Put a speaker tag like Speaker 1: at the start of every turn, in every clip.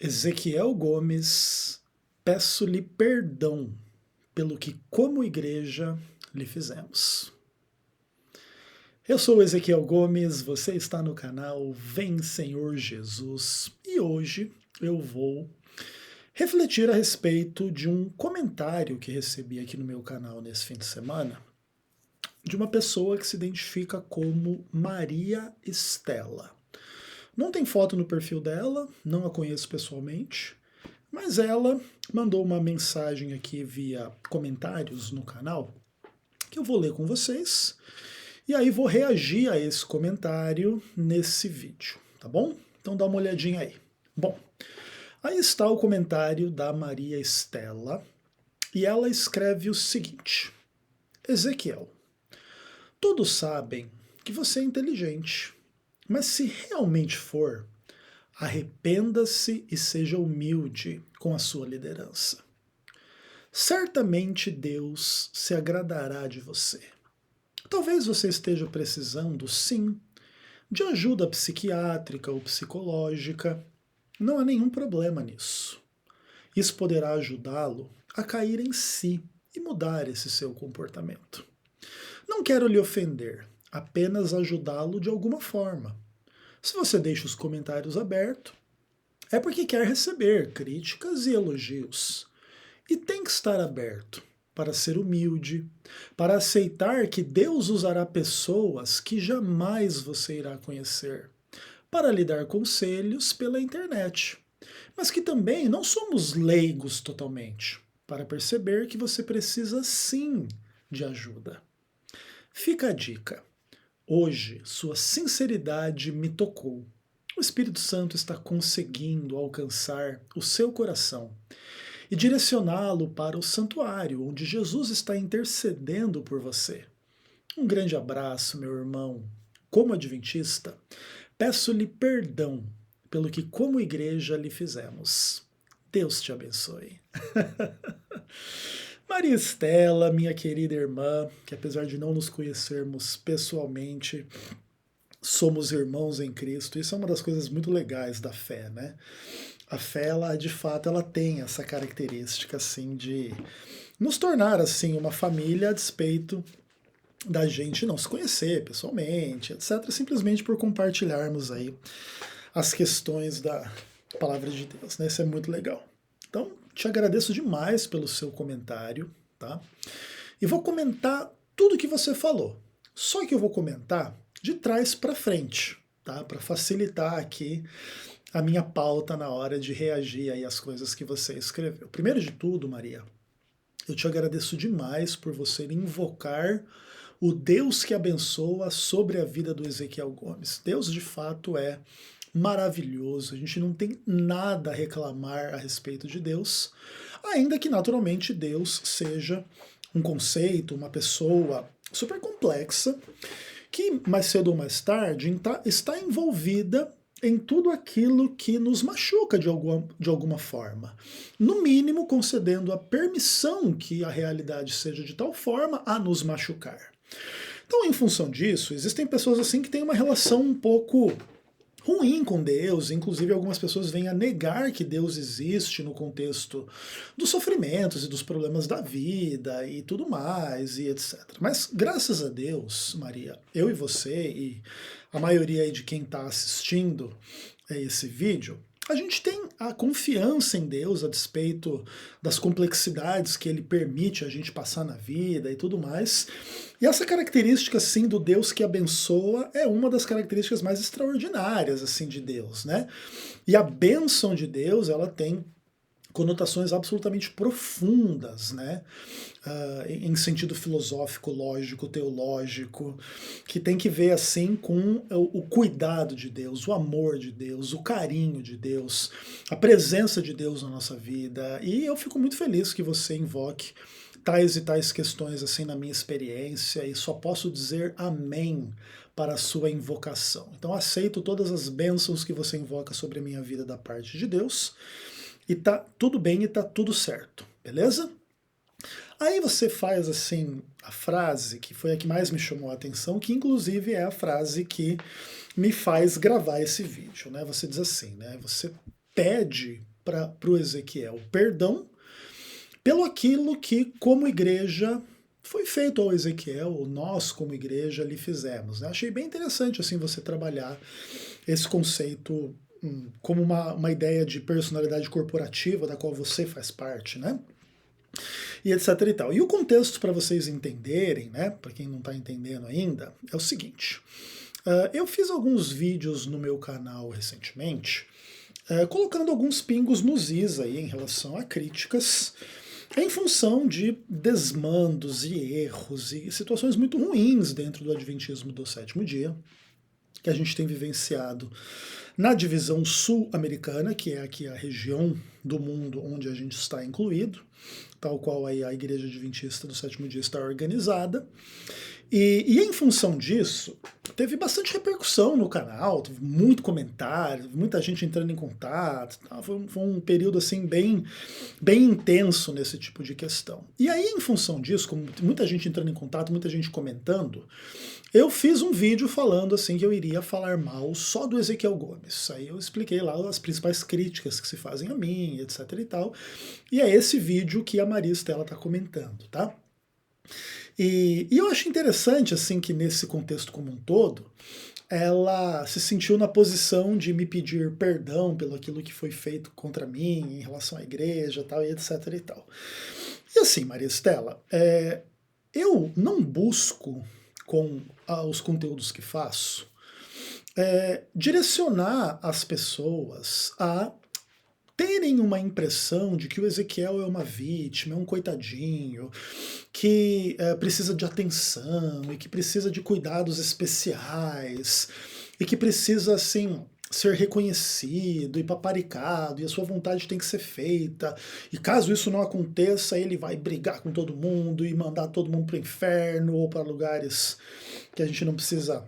Speaker 1: Ezequiel Gomes, peço-lhe perdão pelo que, como igreja, lhe fizemos. Eu sou Ezequiel Gomes, você está no canal Vem Senhor Jesus e hoje eu vou refletir a respeito de um comentário que recebi aqui no meu canal nesse fim de semana de uma pessoa que se identifica como Maria Estela. Não tem foto no perfil dela, não a conheço pessoalmente, mas ela mandou uma mensagem aqui via comentários no canal que eu vou ler com vocês e aí vou reagir a esse comentário nesse vídeo, tá bom? Então dá uma olhadinha aí. Bom, aí está o comentário da Maria Estela e ela escreve o seguinte: Ezequiel, todos sabem que você é inteligente, mas se realmente for, arrependa-se e seja humilde com a sua liderança. Certamente Deus se agradará de você. Talvez você esteja precisando, sim, de ajuda psiquiátrica ou psicológica. Não há nenhum problema nisso. Isso poderá ajudá-lo a cair em si e mudar esse seu comportamento. Não quero lhe ofender, apenas ajudá-lo de alguma forma. Se você deixa os comentários abertos, é porque quer receber críticas e elogios. E tem que estar aberto para ser humilde, para aceitar que Deus usará pessoas que jamais você irá conhecer, para lhe dar conselhos pela internet. Mas que também não somos leigos totalmente, para perceber que você precisa sim de ajuda. Fica a dica. Hoje, sua sinceridade me tocou. O Espírito Santo está conseguindo alcançar o seu coração e direcioná-lo para o santuário, onde Jesus está intercedendo por você. Um grande abraço, meu irmão. Como adventista, peço-lhe perdão pelo que, como igreja, lhe fizemos. Deus te abençoe. Maria Estela, minha querida irmã, que apesar de não nos conhecermos pessoalmente, somos irmãos em Cristo. Isso é uma das coisas muito legais da fé, né? A fé, ela, de fato, ela tem essa característica assim de nos tornar assim uma família a despeito da gente não se conhecer pessoalmente, etc, simplesmente por compartilharmos aí as questões da palavra de Deus, né? Isso é muito legal. Então, te agradeço demais pelo seu comentário, tá? E vou comentar tudo que você falou. Só que eu vou comentar de trás para frente, tá? Para facilitar aqui a minha pauta na hora de reagir aí às coisas que você escreveu. Primeiro de tudo, Maria, eu te agradeço demais por você invocar o Deus que abençoa sobre a vida do Ezequiel Gomes. Deus de fato é maravilhoso, a gente não tem nada a reclamar a respeito de Deus, ainda que naturalmente Deus seja um conceito, uma pessoa super complexa, que mais cedo ou mais tarde está envolvida em tudo aquilo que nos machuca de alguma forma. No mínimo, concedendo a permissão que a realidade seja de tal forma a nos machucar. Então, em função disso, existem pessoas assim que têm uma relação um pouco ruim com Deus, inclusive algumas pessoas vêm a negar que Deus existe no contexto dos sofrimentos e dos problemas da vida e tudo mais e etc. Mas graças a Deus, Maria, eu e você e a maioria aí de quem está assistindo esse vídeo, a gente tem a confiança em Deus a despeito das complexidades que Ele permite a gente passar na vida e tudo mais. E essa característica, assim, do Deus que abençoa é uma das características mais extraordinárias, assim, de Deus, né? E a bênção de Deus, ela tem conotações absolutamente profundas, né? Em sentido filosófico, lógico, teológico, que tem que ver assim com o cuidado de Deus, o amor de Deus, o carinho de Deus, a presença de Deus na nossa vida. E eu fico muito feliz que você invoque tais e tais questões assim na minha experiência e só posso dizer amém para a sua invocação. Então aceito todas as bênçãos que você invoca sobre a minha vida da parte de Deus. E tá tudo bem e tá tudo certo, beleza? Aí você faz assim a frase que foi a que mais me chamou a atenção, que inclusive é a frase que me faz gravar esse vídeo, né? Você diz assim, né? Você pede para o Ezequiel perdão pelo aquilo que, como igreja, foi feito ao Ezequiel, ou nós, como igreja, lhe fizemos. Né? Achei bem interessante assim você trabalhar esse conceito como uma ideia de personalidade corporativa da qual você faz parte, né? E etc e tal. E o contexto para vocês entenderem, né, para quem não está entendendo ainda, é o seguinte. Eu fiz alguns vídeos no meu canal recentemente, colocando alguns pingos nos is aí em relação a críticas, em função de desmandos e erros e situações muito ruins dentro do Adventismo do Sétimo Dia, que a gente tem vivenciado na divisão sul-americana, que é aqui a região do mundo onde a gente está incluído, tal qual aí a Igreja Adventista do Sétimo Dia está organizada. E em função disso, teve bastante repercussão no canal, teve muito comentário, muita gente entrando em contato, tá? Foi um período assim bem intenso nesse tipo de questão. E aí, em função disso, com muita gente entrando em contato, muita gente comentando, eu fiz um vídeo falando assim que eu iria falar mal só do Ezequiel Gomes. Aí eu expliquei lá as principais críticas que se fazem a mim, etc e tal. E é esse vídeo que a Maria Estela está comentando, tá? E eu acho interessante assim que nesse contexto como um todo, ela se sentiu na posição de me pedir perdão pelo aquilo que foi feito contra mim em relação à igreja, tal, e etc e tal. E assim, Maria Estela, eu não busco com os conteúdos que faço direcionar as pessoas a terem uma impressão de que o Ezequiel é uma vítima, é um coitadinho, que precisa de atenção e que precisa de cuidados especiais e que precisa, assim, ser reconhecido e paparicado e a sua vontade tem que ser feita e caso isso não aconteça ele vai brigar com todo mundo e mandar todo mundo para o inferno ou para lugares que a gente não precisa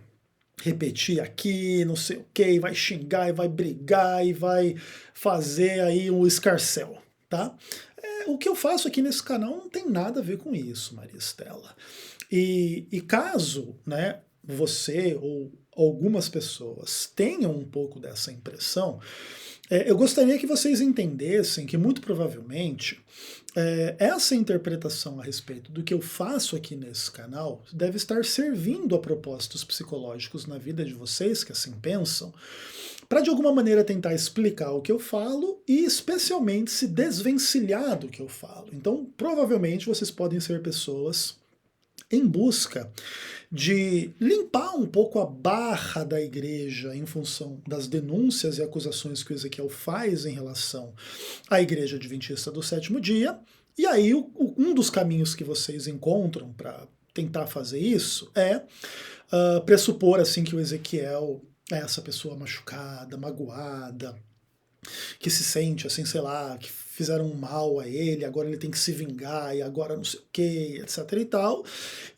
Speaker 1: repetir aqui, não sei o que, e vai xingar, e vai brigar, e vai fazer aí um escarcéu, tá? O que eu faço aqui nesse canal não tem nada a ver com isso, Maria Estela. E caso, né, você ou algumas pessoas tenham um pouco dessa impressão, eu gostaria que vocês entendessem que muito provavelmente essa interpretação a respeito do que eu faço aqui nesse canal deve estar servindo a propósitos psicológicos na vida de vocês que assim pensam, para de alguma maneira tentar explicar o que eu falo e especialmente se desvencilhar do que eu falo. Então, provavelmente vocês podem ser pessoas em busca de limpar um pouco a barra da igreja em função das denúncias e acusações que o Ezequiel faz em relação à Igreja Adventista do Sétimo Dia. E aí um dos caminhos que vocês encontram para tentar fazer isso é pressupor assim que o Ezequiel é essa pessoa machucada, magoada, que se sente assim, sei lá, que fizeram um mal a ele, agora ele tem que se vingar, e agora não sei o que, etc e tal.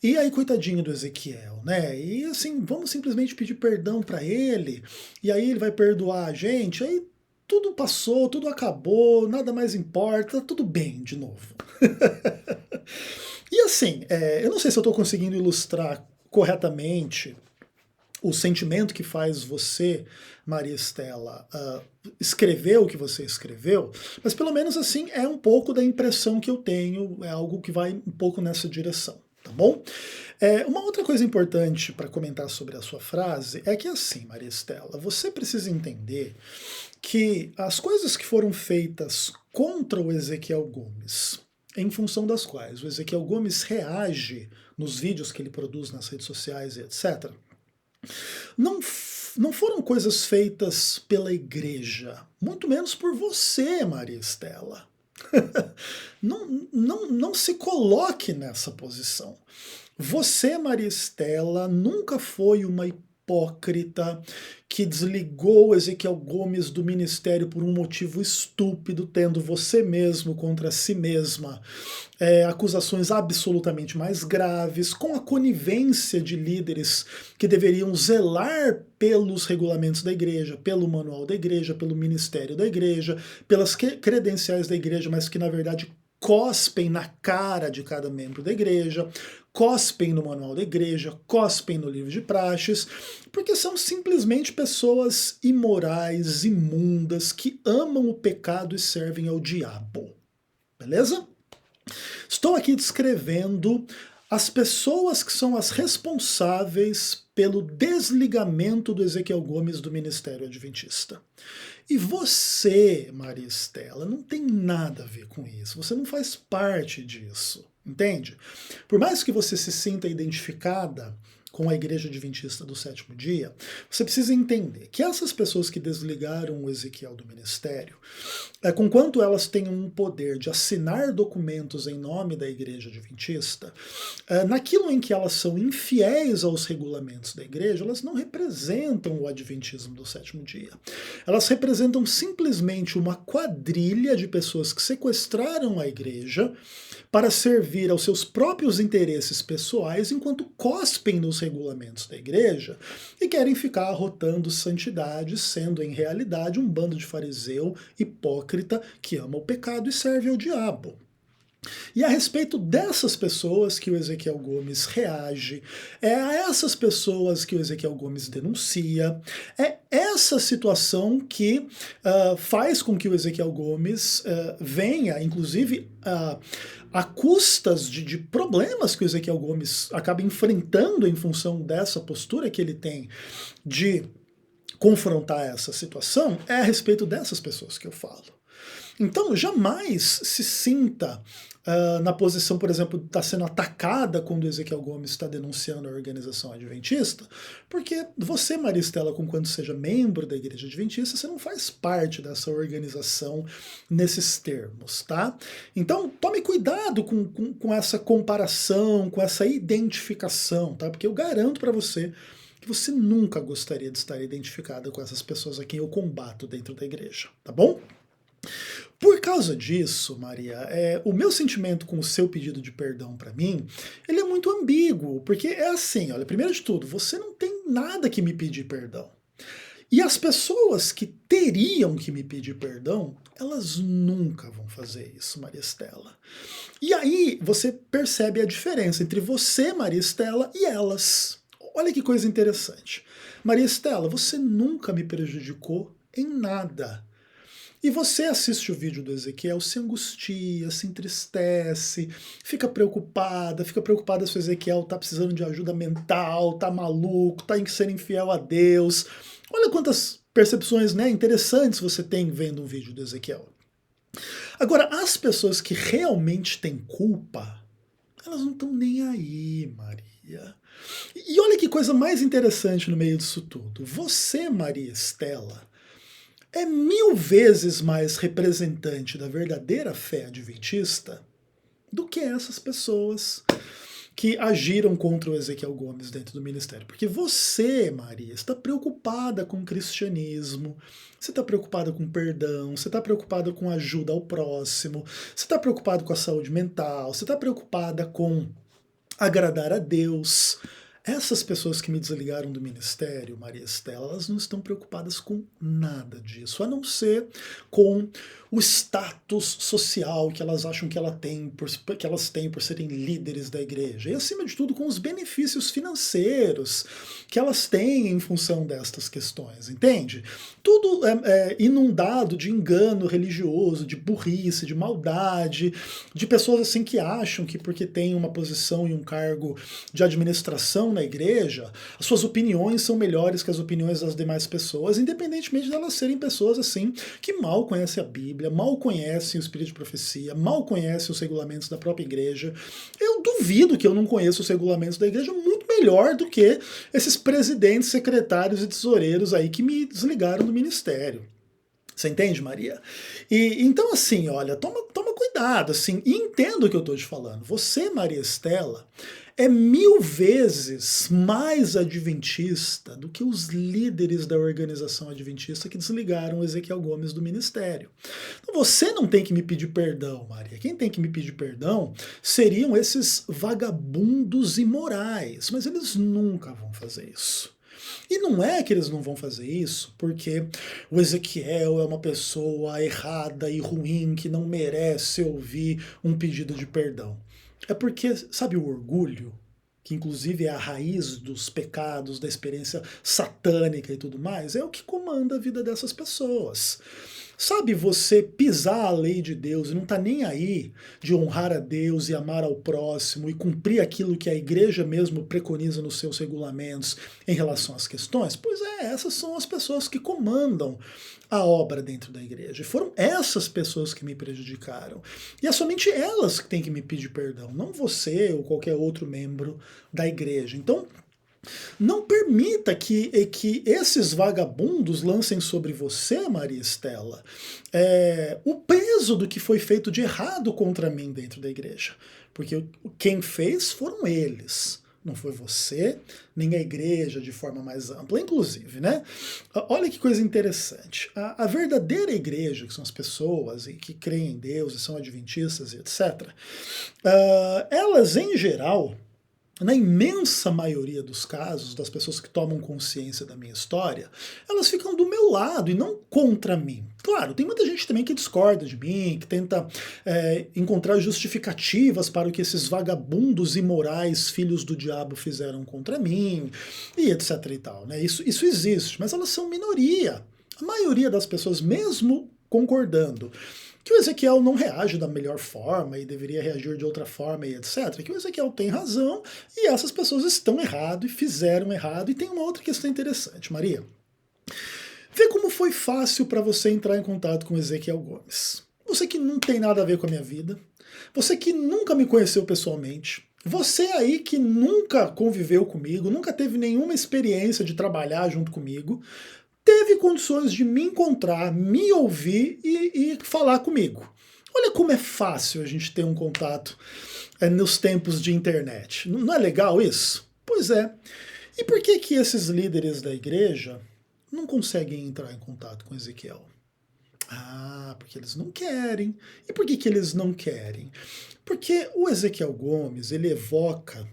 Speaker 1: E aí, coitadinho do Ezequiel, né? E assim, vamos simplesmente pedir perdão para ele, e aí ele vai perdoar a gente, aí tudo passou, tudo acabou, nada mais importa, tudo bem de novo. E assim, eu não sei se eu estou conseguindo ilustrar corretamente o sentimento que faz você, Maria Estela, escrever o que você escreveu, mas pelo menos assim é um pouco da impressão que eu tenho, é algo que vai um pouco nessa direção, tá bom? Uma outra coisa importante para comentar sobre a sua frase é que assim, Maria Estela, você precisa entender que as coisas que foram feitas contra o Ezequiel Gomes, em função das quais o Ezequiel Gomes reage nos vídeos que ele produz nas redes sociais e etc., não foram coisas feitas pela igreja, muito menos por você, Maria Estela. Não se coloque nessa posição. Você, Maria Estela, nunca foi uma hipócrita que desligou Ezequiel Gomes do ministério por um motivo estúpido, tendo você mesmo contra si mesma acusações absolutamente mais graves, com a conivência de líderes que deveriam zelar pelos regulamentos da igreja, pelo manual da igreja, pelo ministério da igreja, pelas credenciais da igreja, mas que na verdade cospem na cara de cada membro da igreja, cospem no manual da igreja, cospem no livro de praxes, porque são simplesmente pessoas imorais, imundas, que amam o pecado e servem ao diabo. Beleza? Estou aqui descrevendo as pessoas que são as responsáveis pelo desligamento do Ezequiel Gomes do Ministério Adventista. E você, Maria Estela, não tem nada a ver com isso, você não faz parte disso, entende? Por mais que você se sinta identificada com a Igreja Adventista do Sétimo Dia, você precisa entender que essas pessoas que desligaram o Ezequiel do ministério, conquanto elas tenham um poder de assinar documentos em nome da Igreja Adventista, naquilo em que elas são infiéis aos regulamentos da Igreja, elas não representam o Adventismo do Sétimo Dia. Elas representam simplesmente uma quadrilha de pessoas que sequestraram a Igreja para servir aos seus próprios interesses pessoais enquanto cospem nos regulamentos da igreja e querem ficar arrotando santidade, sendo em realidade um bando de fariseu hipócrita que ama o pecado e serve ao diabo. E a respeito dessas pessoas que o Ezequiel Gomes reage, é a essas pessoas que o Ezequiel Gomes denuncia, é essa situação que faz com que o Ezequiel Gomes venha, inclusive, a custas de problemas que o Ezequiel Gomes acaba enfrentando em função dessa postura que ele tem de confrontar essa situação, é a respeito dessas pessoas que eu falo. Então, jamais se sinta na posição, por exemplo, de estar sendo atacada quando o Ezequiel Gomes está denunciando a organização adventista, porque você, Maria Estela, conquanto seja membro da Igreja Adventista, você não faz parte dessa organização nesses termos, tá? Então, tome cuidado com essa comparação, com essa identificação, tá? Porque eu garanto para você que você nunca gostaria de estar identificada com essas pessoas a quem eu combato dentro da igreja, tá bom? Por causa disso, Maria, o meu sentimento com o seu pedido de perdão para mim, ele é muito ambíguo, porque é assim, olha, primeiro de tudo, você não tem nada que me pedir perdão. E as pessoas que teriam que me pedir perdão, elas nunca vão fazer isso, Maria Estela. E aí você percebe a diferença entre você, Maria Estela, e elas. Olha que coisa interessante. Maria Estela, você nunca me prejudicou em nada. E você assiste o vídeo do Ezequiel, se angustia, se entristece, fica preocupada se o Ezequiel tá precisando de ajuda mental, tá maluco, tá sendo infiel a Deus. Olha quantas percepções, né, interessantes você tem vendo um vídeo do Ezequiel. Agora, as pessoas que realmente têm culpa, elas não estão nem aí, Maria. E olha que coisa mais interessante no meio disso tudo. Você, Maria Estela, é 1000 vezes mais representante da verdadeira fé adventista do que essas pessoas que agiram contra o Ezequiel Gomes dentro do ministério. Porque você, Maria, está preocupada com o cristianismo, você está preocupada com perdão, você está preocupada com ajuda ao próximo, você está preocupada com a saúde mental, você está preocupada com agradar a Deus. Essas pessoas que me desligaram do ministério, Maria Estela, elas não estão preocupadas com nada disso, a não ser com o status social que elas acham que elas têm por serem líderes da igreja. E, acima de tudo, com os benefícios financeiros que elas têm em função destas questões, entende? Tudo é inundado de engano religioso, de burrice, de maldade, de pessoas assim que acham que porque tem uma posição e um cargo de administração na igreja, as suas opiniões são melhores que as opiniões das demais pessoas, independentemente de elas serem pessoas assim que mal conhecem a Bíblia, mal conhecem o espírito de profecia, mal conhecem os regulamentos da própria igreja. Eu duvido que eu não conheça os regulamentos da igreja muito melhor do que esses presidentes, secretários e tesoureiros aí que me desligaram do ministério. Você entende, Maria? E então, assim, olha, toma cuidado, assim, e entenda o que eu estou te falando. Você, Maria Estela, é 1000 vezes mais adventista do que os líderes da organização adventista que desligaram Ezequiel Gomes do ministério. Então você não tem que me pedir perdão, Maria. Quem tem que me pedir perdão seriam esses vagabundos imorais, mas eles nunca vão fazer isso. E não é que eles não vão fazer isso porque o Ezequiel é uma pessoa errada e ruim que não merece ouvir um pedido de perdão. É porque, sabe o orgulho? Que inclusive é a raiz dos pecados, da experiência satânica e tudo mais, é o que comanda a vida dessas pessoas. Sabe você pisar a lei de Deus e não tá nem aí de honrar a Deus e amar ao próximo e cumprir aquilo que a igreja mesmo preconiza nos seus regulamentos em relação às questões? Pois é, essas são as pessoas que comandam a obra dentro da igreja. E foram essas pessoas que me prejudicaram. E é somente elas que têm que me pedir perdão, não você ou qualquer outro membro da igreja. Então, não permita que esses vagabundos lancem sobre você, Maria Estela, o peso do que foi feito de errado contra mim dentro da igreja. Porque quem fez foram eles. Não foi você, nem a igreja de forma mais ampla. Inclusive, né? Olha que coisa interessante. A verdadeira igreja, que são as pessoas e que creem em Deus e são adventistas e etc., elas, em geral, na imensa maioria dos casos, das pessoas que tomam consciência da minha história, elas ficam do meu lado e não contra mim. Claro, tem muita gente também que discorda de mim, que tenta encontrar justificativas para o que esses vagabundos imorais, filhos do diabo, fizeram contra mim, e etc e tal, né? Isso existe, mas elas são minoria. A maioria das pessoas, mesmo concordando que o Ezequiel não reage da melhor forma e deveria reagir de outra forma e etc. Que o Ezequiel tem razão e essas pessoas estão errado e fizeram errado. E tem uma outra questão interessante, Maria. Vê como foi fácil para você entrar em contato com Ezequiel Gomes. Você que não tem nada a ver com a minha vida, você que nunca me conheceu pessoalmente, você aí que nunca conviveu comigo, nunca teve nenhuma experiência de trabalhar junto comigo, teve condições de me encontrar, me ouvir e falar comigo. Olha como é fácil a gente ter um contato nos tempos de internet. Não é legal isso? Pois é. E por que esses líderes da igreja não conseguem entrar em contato com Ezequiel? Ah, porque eles não querem. E por que eles não querem? Porque o Ezequiel Gomes, ele evoca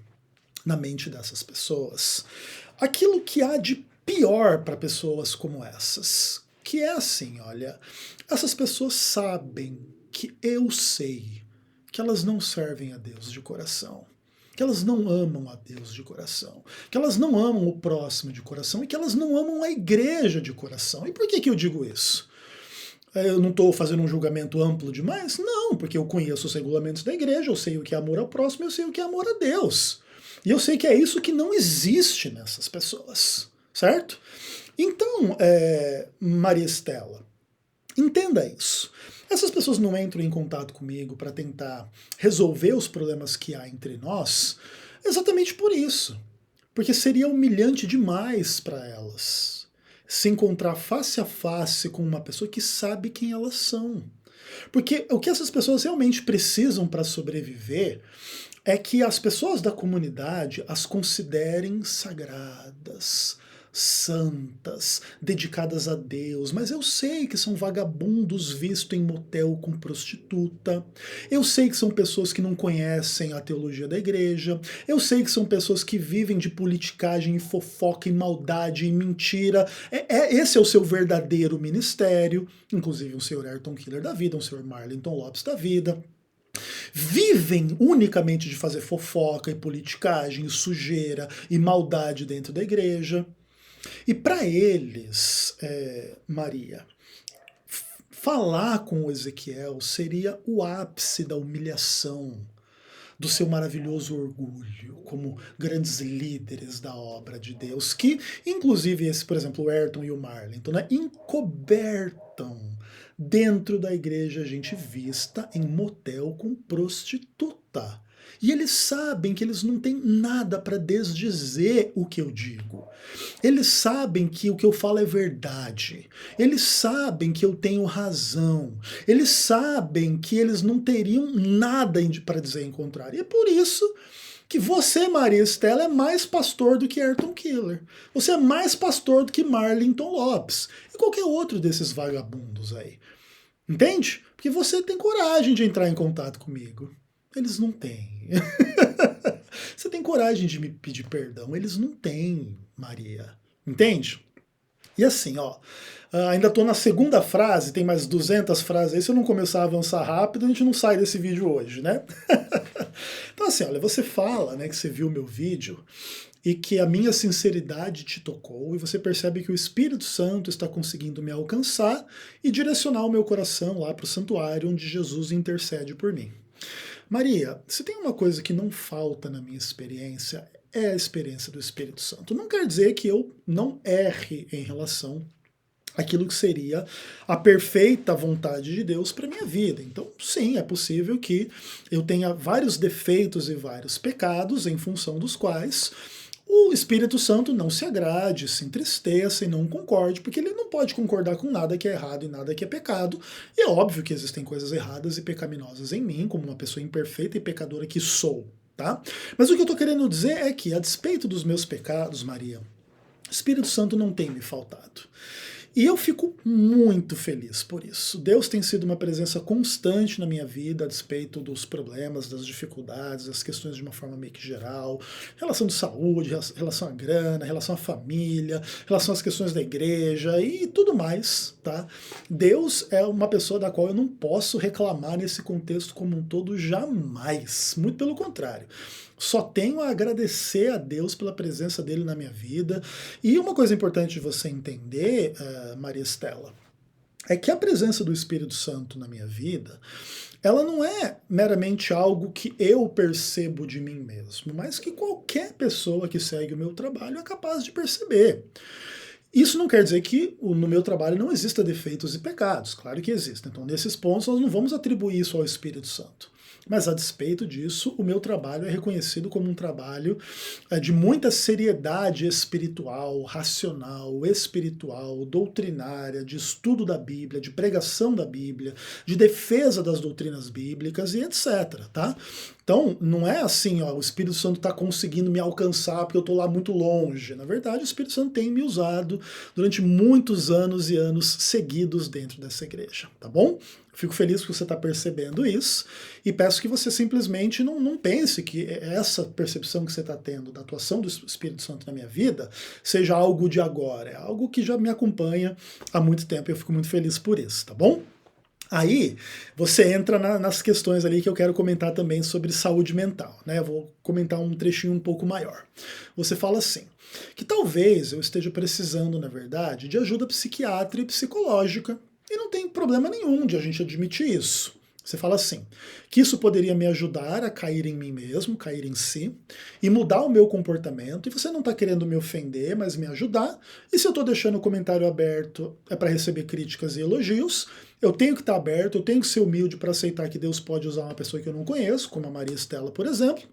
Speaker 1: na mente dessas pessoas aquilo que há de pior para pessoas como essas, que é assim, olha, essas pessoas sabem que eu sei que elas não servem a Deus de coração, que elas não amam a Deus de coração, que elas não amam o próximo de coração e que elas não amam a igreja de coração. E por que eu digo isso? Eu não estou fazendo um julgamento amplo demais? Não, porque eu conheço os regulamentos da igreja, eu sei o que é amor ao próximo, eu sei o que é amor a Deus. E eu sei que é isso que não existe nessas pessoas. Certo? Então, Maria Estela, entenda isso. Essas pessoas não entram em contato comigo para tentar resolver os problemas que há entre nós exatamente por isso. Porque seria humilhante demais para elas se encontrar face a face com uma pessoa que sabe quem elas são. Porque o que essas pessoas realmente precisam para sobreviver é que as pessoas da comunidade as considerem sagradas, santas, dedicadas a Deus, mas eu sei que são vagabundos vistos em motel com prostituta, eu sei que são pessoas que não conhecem a teologia da igreja, eu sei que são pessoas que vivem de politicagem, fofoca, e maldade e mentira, esse é o seu verdadeiro ministério, inclusive um senhor Ayrton Killer da vida, um senhor Marlington Lopes da vida, vivem unicamente de fazer fofoca e politicagem, e sujeira e maldade dentro da igreja. E para eles, Maria, falar com o Ezequiel seria o ápice da humilhação, do seu maravilhoso orgulho, como grandes líderes da obra de Deus, que, inclusive, esse, por exemplo, o Ayrton e o Marlington, né, encobertam dentro da igreja gente vista em motel com prostituta. E eles sabem que eles não têm nada para desdizer o que eu digo. Eles sabem que o que eu falo é verdade. Eles sabem que eu tenho razão. Eles sabem que eles não teriam nada para dizer em contrário. E é por isso que você, Maria Estela, é mais pastor do que Ayrton Killer. Você é mais pastor do que Marlington Lopes. E qualquer outro desses vagabundos aí. Entende? Porque você tem coragem de entrar em contato comigo. Eles não têm. Você tem coragem de me pedir perdão? Eles não têm, Maria. Entende? E assim, ó, ainda estou na segunda frase, tem mais 200 frases aí, se eu não começar a avançar rápido, a gente não sai desse vídeo hoje, né? Então assim, olha, você fala, né, que você viu o meu vídeo e que a minha sinceridade te tocou e você percebe que o Espírito Santo está conseguindo me alcançar e direcionar o meu coração lá para o santuário onde Jesus intercede por mim. Maria, se tem uma coisa que não falta na minha experiência, é a experiência do Espírito Santo. Não quer dizer que eu não erre em relação àquilo que seria a perfeita vontade de Deus para minha vida. Então, sim, é possível que eu tenha vários defeitos e vários pecados em função dos quais o Espírito Santo não se agrade, se entristeça e não concorde, porque ele não pode concordar com nada que é errado e nada que é pecado. E é óbvio que existem coisas erradas e pecaminosas em mim, como uma pessoa imperfeita e pecadora que sou, tá? Mas o que eu estou querendo dizer é que, a despeito dos meus pecados, Maria, o Espírito Santo não tem me faltado. E eu fico muito feliz por isso. Deus tem sido uma presença constante na minha vida, a despeito dos problemas, das dificuldades, das questões de uma forma meio que geral, relação de saúde, relação à grana, relação à família, relação às questões da igreja e tudo mais, tá? Deus é uma pessoa da qual eu não posso reclamar nesse contexto como um todo jamais, muito pelo contrário. Só tenho a agradecer a Deus pela presença dele na minha vida. E uma coisa importante de você entender, Maria Estela, é que a presença do Espírito Santo na minha vida, ela não é meramente algo que eu percebo de mim mesmo, mas que qualquer pessoa que segue o meu trabalho é capaz de perceber. Isso não quer dizer que no meu trabalho não exista defeitos e pecados, claro que existem. Então, nesses pontos, nós não vamos atribuir isso ao Espírito Santo. Mas, a despeito disso, o meu trabalho é reconhecido como um trabalho de muita seriedade espiritual, racional, espiritual, doutrinária, de estudo da Bíblia, de pregação da Bíblia, de defesa das doutrinas bíblicas e etc, tá? Então, não é assim, ó, o Espírito Santo está conseguindo me alcançar porque eu estou lá muito longe. Na verdade, o Espírito Santo tem me usado durante muitos anos e anos seguidos dentro dessa igreja, tá bom? Fico feliz que você está percebendo isso e peço que você simplesmente não pense que essa percepção que você está tendo da atuação do Espírito Santo na minha vida seja algo de agora, é algo que já me acompanha há muito tempo e eu fico muito feliz por isso, tá bom? Aí você entra nas questões ali que eu quero comentar também sobre saúde mental, né? Eu vou comentar um trechinho um pouco maior. Você fala assim, que talvez eu esteja precisando, na verdade, de ajuda psiquiátrica e psicológica, e não tem problema nenhum de a gente admitir isso. Você fala assim, que isso poderia me ajudar a cair em mim mesmo, cair em si, e mudar o meu comportamento, e você não está querendo me ofender, mas me ajudar, e se eu estou deixando o comentário aberto é para receber críticas e elogios, eu tenho que estar aberto, eu tenho que ser humilde para aceitar que Deus pode usar uma pessoa que eu não conheço, como a Maria Estela, por exemplo,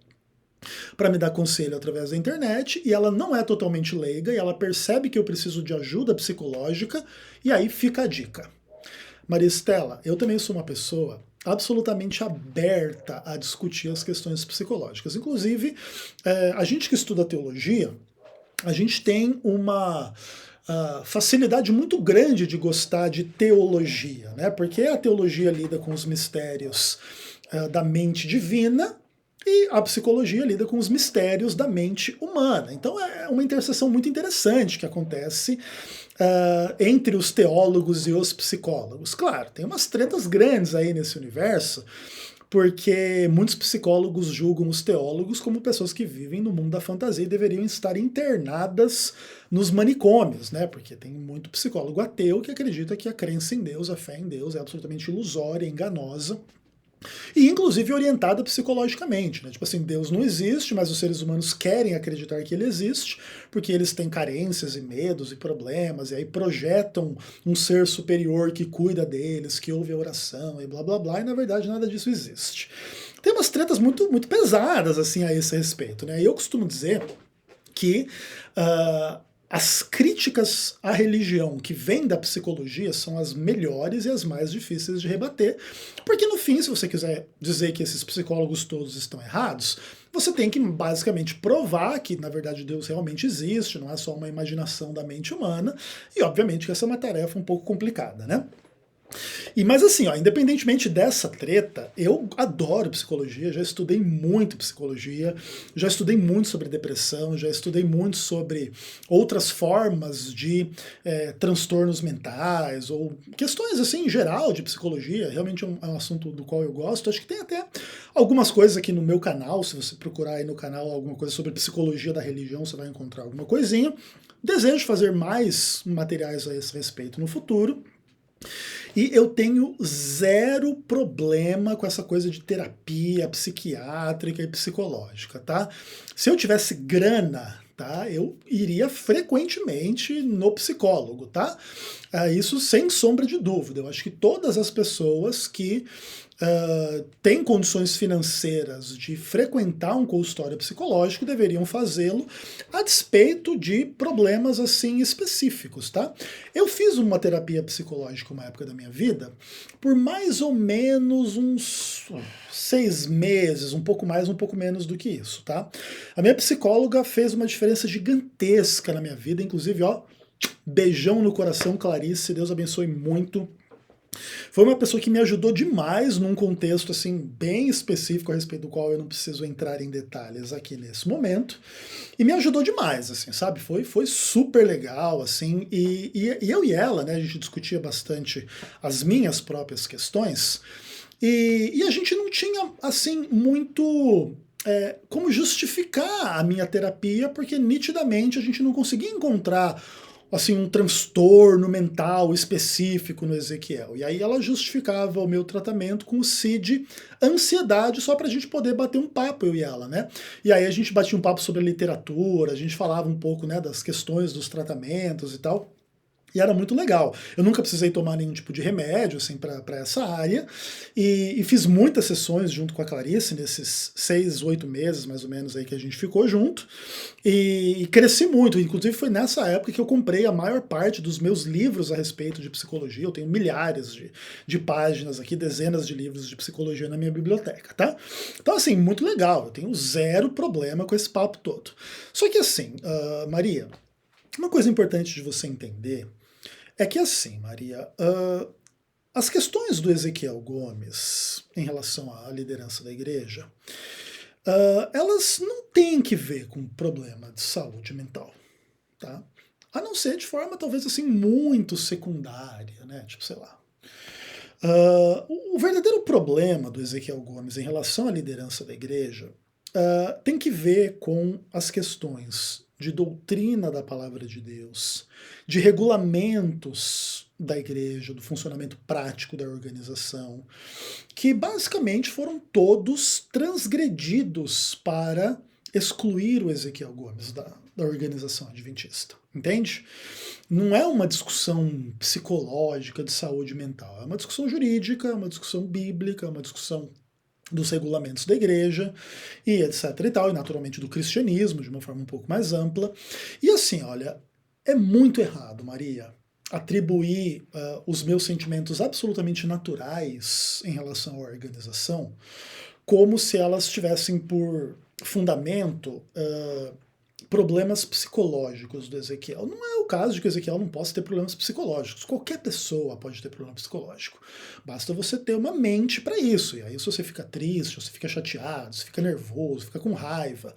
Speaker 1: para me dar conselho através da internet, e ela não é totalmente leiga, e ela percebe que eu preciso de ajuda psicológica, e aí fica a dica. Maria Estela, eu também sou uma pessoa absolutamente aberta a discutir as questões psicológicas. Inclusive, a gente que estuda teologia, a gente tem uma facilidade muito grande de gostar de teologia, né? Porque a teologia lida com os mistérios da mente divina, e a psicologia lida com os mistérios da mente humana. Então é uma interseção muito interessante que acontece entre os teólogos e os psicólogos. Claro, tem umas tretas grandes aí nesse universo, porque muitos psicólogos julgam os teólogos como pessoas que vivem no mundo da fantasia e deveriam estar internadas nos manicômios, né? Porque tem muito psicólogo ateu que acredita que a crença em Deus, a fé em Deus é absolutamente ilusória, enganosa, e inclusive orientada psicologicamente, né? Tipo assim, Deus não existe, mas os seres humanos querem acreditar que ele existe, porque eles têm carências e medos e problemas, e aí projetam um ser superior que cuida deles, que ouve a oração e blá blá blá, e na verdade nada disso existe. Tem umas tretas muito, muito pesadas assim a esse respeito, né? E eu costumo dizer que as críticas à religião que vêm da psicologia são as melhores e as mais difíceis de rebater, porque no fim, se você quiser dizer que esses psicólogos todos estão errados, você tem que basicamente provar que, na verdade, Deus realmente existe, não é só uma imaginação da mente humana, e obviamente que essa é uma tarefa um pouco complicada, né? Mas assim, ó, independentemente dessa treta, eu adoro psicologia, já estudei muito psicologia, já estudei muito sobre depressão, já estudei muito sobre outras formas de transtornos mentais, ou questões assim em geral de psicologia, realmente é um assunto do qual eu gosto. Acho que tem até algumas coisas aqui no meu canal, se você procurar aí no canal alguma coisa sobre psicologia da religião, você vai encontrar alguma coisinha. Desejo fazer mais materiais a esse respeito no futuro. E eu tenho zero problema com essa coisa de terapia psiquiátrica e psicológica, tá? Se eu tivesse grana, tá, eu iria frequentemente no psicólogo, tá? Isso sem sombra de dúvida. Eu acho que todas as pessoas que têm condições financeiras de frequentar um consultório psicológico deveriam fazê-lo, a despeito de problemas assim específicos, tá? Eu fiz uma terapia psicológica uma época da minha vida por mais ou menos uns 6 meses, um pouco mais, um pouco menos do que isso, tá? A minha psicóloga fez uma diferença gigantesca na minha vida, inclusive, ó, beijão no coração, Clarice, Deus abençoe muito. Foi uma pessoa que me ajudou demais num contexto assim bem específico a respeito do qual eu não preciso entrar em detalhes aqui nesse momento. E me ajudou demais, assim, sabe? Foi super legal, assim. E eu e ela, né, a gente discutia bastante as minhas próprias questões. E a gente não tinha, assim, muito como justificar a minha terapia, porque nitidamente a gente não conseguia encontrar assim um transtorno mental específico no Ezequiel. E aí ela justificava o meu tratamento com o CID ansiedade, só para a gente poder bater um papo, eu e ela, né? E aí a gente batia um papo sobre a literatura, a gente falava um pouco, né, das questões dos tratamentos e tal. E era muito legal. Eu nunca precisei tomar nenhum tipo de remédio assim, para essa área. E fiz muitas sessões junto com a Clarice, nesses 6, 8 meses mais ou menos aí que a gente ficou junto. E cresci muito. Inclusive foi nessa época que eu comprei a maior parte dos meus livros a respeito de psicologia. Eu tenho milhares de páginas aqui, dezenas de livros de psicologia na minha biblioteca, tá? Então, assim, muito legal. Eu tenho zero problema com esse papo todo. Só que assim, Maria, uma coisa importante de você entender é que assim, Maria, as questões do Ezequiel Gomes em relação à liderança da igreja, elas não têm que ver com problema de saúde mental, tá? A não ser de forma talvez assim muito secundária, né? Tipo, sei lá. O verdadeiro problema do Ezequiel Gomes em relação à liderança da igreja tem que ver com as questões de doutrina da palavra de Deus, de regulamentos da igreja, do funcionamento prático da organização, que basicamente foram todos transgredidos para excluir o Ezequiel Gomes da organização adventista. Entende? Não é uma discussão psicológica de saúde mental, é uma discussão jurídica, é uma discussão bíblica, é uma discussão dos regulamentos da igreja e etc e tal, e naturalmente do cristianismo de uma forma um pouco mais ampla. E assim, olha, é muito errado, Maria, atribuir os meus sentimentos absolutamente naturais em relação à organização como se elas tivessem por fundamento problemas psicológicos do Ezequiel. Não é o caso de que o Ezequiel não possa ter problemas psicológicos. Qualquer pessoa pode ter problema psicológico. Basta você ter uma mente para isso. E aí, se você fica triste, se você fica chateado, se fica nervoso, fica com raiva,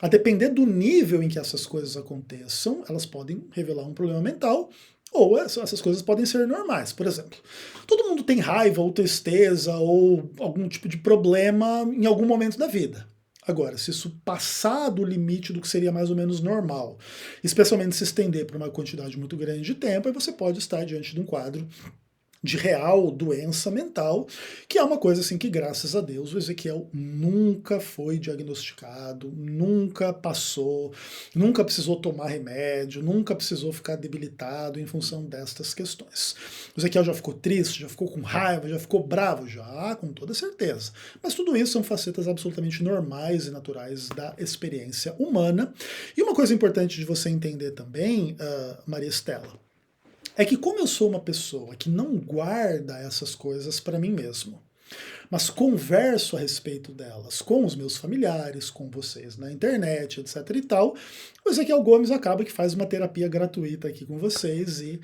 Speaker 1: a depender do nível em que essas coisas aconteçam, elas podem revelar um problema mental. Ou essas coisas podem ser normais. Por exemplo, todo mundo tem raiva ou tristeza ou algum tipo de problema em algum momento da vida. Agora, se isso passar do limite do que seria mais ou menos normal, especialmente se estender por uma quantidade muito grande de tempo, aí você pode estar diante de um quadro de real doença mental, que é uma coisa assim que, graças a Deus, o Ezequiel nunca foi diagnosticado, nunca passou, nunca precisou tomar remédio, nunca precisou ficar debilitado em função destas questões. O Ezequiel já ficou triste, já ficou com raiva, já ficou bravo, já, com toda certeza. Mas tudo isso são facetas absolutamente normais e naturais da experiência humana. E uma coisa importante de você entender também, Maria Estela, é que como eu sou uma pessoa que não guarda essas coisas para mim mesmo, mas converso a respeito delas com os meus familiares, com vocês na internet, etc e tal, o Ezequiel Gomes acaba que faz uma terapia gratuita aqui com vocês e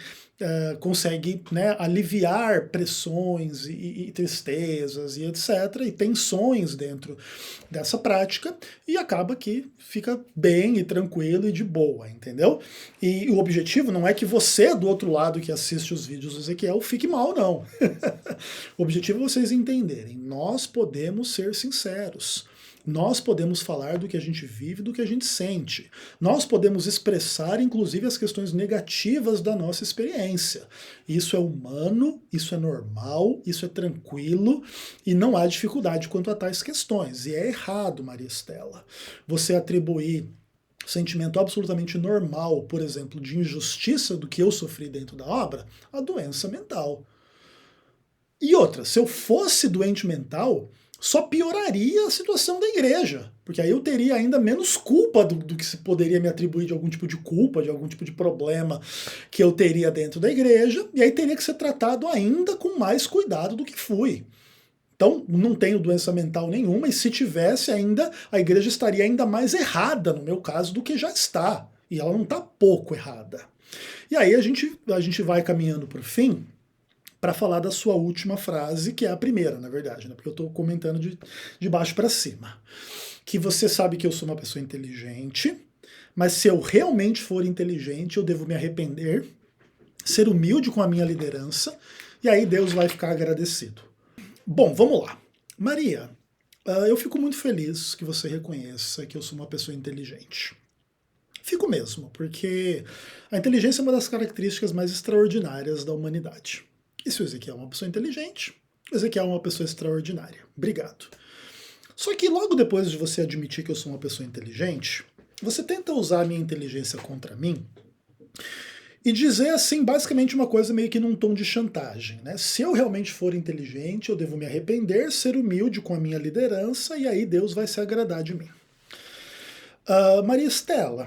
Speaker 1: consegue, né, aliviar pressões e tristezas e etc., e tensões dentro dessa prática, e acaba que fica bem e tranquilo e de boa, entendeu? E o objetivo não é que você, do outro lado que assiste os vídeos do Ezequiel, fique mal, não. O objetivo é vocês entenderem, nós podemos ser sinceros. Nós podemos falar do que a gente vive, do que a gente sente. Nós podemos expressar, inclusive, as questões negativas da nossa experiência. Isso é humano, isso é normal, isso é tranquilo e não há dificuldade quanto a tais questões. E é errado, Maria Estela, você atribuir sentimento absolutamente normal, por exemplo, de injustiça do que eu sofri dentro da obra, à doença mental. E outra, se eu fosse doente mental, só pioraria a situação da igreja, porque aí eu teria ainda menos culpa do que se poderia me atribuir de algum tipo de culpa, de algum tipo de problema que eu teria dentro da igreja, e aí teria que ser tratado ainda com mais cuidado do que fui. Então, não tenho doença mental nenhuma, e se tivesse ainda, a igreja estaria ainda mais errada, no meu caso, do que já está. E ela não está pouco errada. E aí a gente vai caminhando para o fim, para falar da sua última frase, que é a primeira, na verdade, né? Porque eu estou comentando de baixo para cima. Que você sabe que eu sou uma pessoa inteligente, mas se eu realmente for inteligente, eu devo me arrepender, ser humilde com a minha liderança, e aí Deus vai ficar agradecido. Bom, vamos lá. Maria, eu fico muito feliz que você reconheça que eu sou uma pessoa inteligente. Fico mesmo, porque a inteligência é uma das características mais extraordinárias da humanidade. E se o Ezequiel é uma pessoa inteligente, o Ezequiel é uma pessoa extraordinária. Obrigado. Só que logo depois de você admitir que eu sou uma pessoa inteligente, você tenta usar a minha inteligência contra mim e dizer assim, basicamente uma coisa meio que num tom de chantagem, né? Se eu realmente for inteligente, eu devo me arrepender, ser humilde com a minha liderança, e aí Deus vai se agradar de mim. Maria Estela,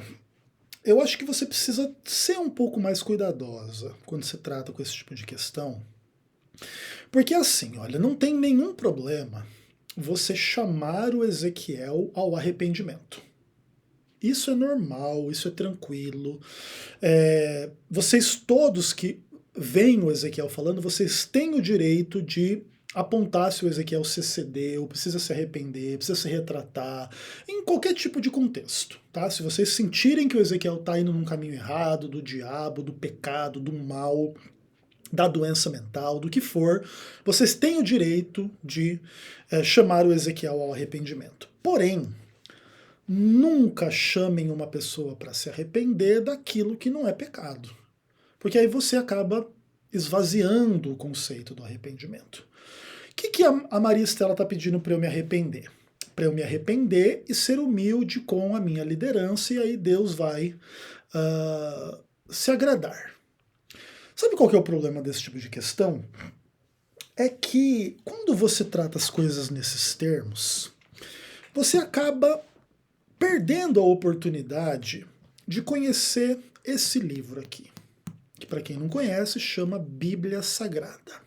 Speaker 1: eu acho que você precisa ser um pouco mais cuidadosa quando se trata com esse tipo de questão. Porque assim, olha, não tem nenhum problema você chamar o Ezequiel ao arrependimento. Isso é normal, isso é tranquilo. Vocês todos que veem o Ezequiel falando, vocês têm o direito de apontar se o Ezequiel se excedeu, precisa se arrepender, precisa se retratar, em qualquer tipo de contexto. Tá? Se vocês sentirem que o Ezequiel está indo num caminho errado, do diabo, do pecado, do mal, da doença mental, do que for, vocês têm o direito de chamar o Ezequiel ao arrependimento. Porém, nunca chamem uma pessoa para se arrepender daquilo que não é pecado. Porque aí você acaba esvaziando o conceito do arrependimento. O que a Maria Estela está pedindo para eu me arrepender? Para eu me arrepender e ser humilde com a minha liderança, e aí Deus vai se agradar. Sabe qual que é o problema desse tipo de questão? É que quando você trata as coisas nesses termos, você acaba perdendo a oportunidade de conhecer esse livro aqui, que para quem não conhece chama Bíblia Sagrada.